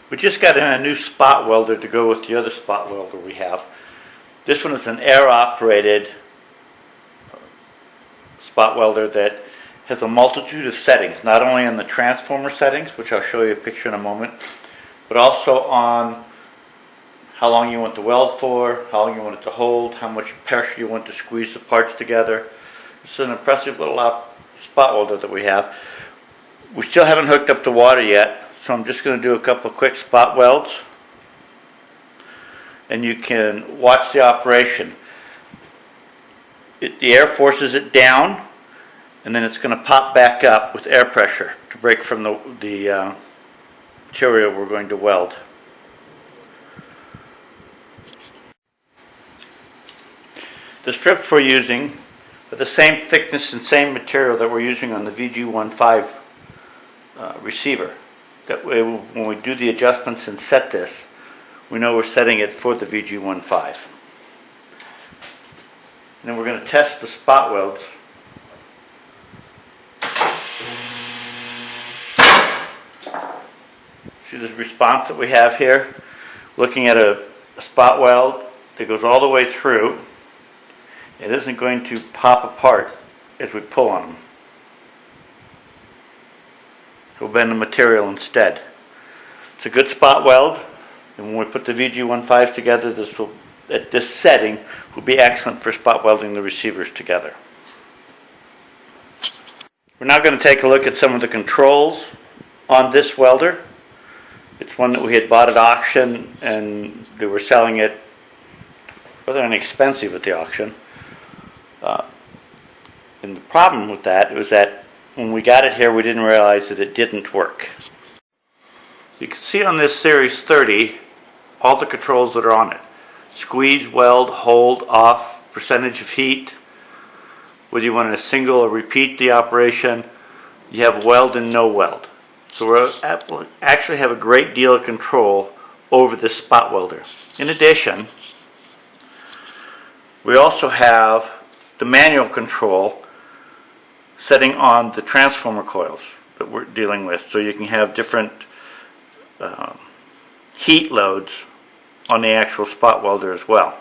We just got in a new spot welder to go with the other spot welder we have. This one is an air-operated spot welder that has a multitude of settings, not only on the transformer settings, which I'll show you a picture in a moment, but also on how long you want the weld for, how long you want it to hold, how much pressure you want to squeeze the parts together. It's an impressive little spot welder that we have. We still haven't hooked up the water yet, so I'm just going to do a couple of quick spot welds, and you can watch the operation. The air forces it down, and then it's going to pop back up with air pressure to break from the material we're going to weld. The strips we're using are the same thickness and same material that we're using on the VG15 receiver. That way when we do the adjustments and set this, we know we're setting it for the VG15. And then we're going to test the spot welds. See the response that we have here? Looking at a spot weld that goes all the way through. It isn't going to pop apart as we pull on them. It will bend the material instead. It's a good spot weld, and when we put the VG15s together, at this setting, will be excellent for spot welding the receivers together. We're now going to take a look at some of the controls on this welder. It's one that we had bought at auction, and they were selling it rather inexpensive at the auction. And the problem with that was that when we got it here, we didn't realize that it didn't work. You can see on this Series 30 all the controls that are on it. Squeeze, weld, hold, off, percentage of heat, whether you want to single or repeat the operation. You have weld and no weld. So we actually have a great deal of control over this spot welder. In addition, we also have the manual control setting on the transformer coils that we're dealing with, so you can have different heat loads on the actual spot welder as well.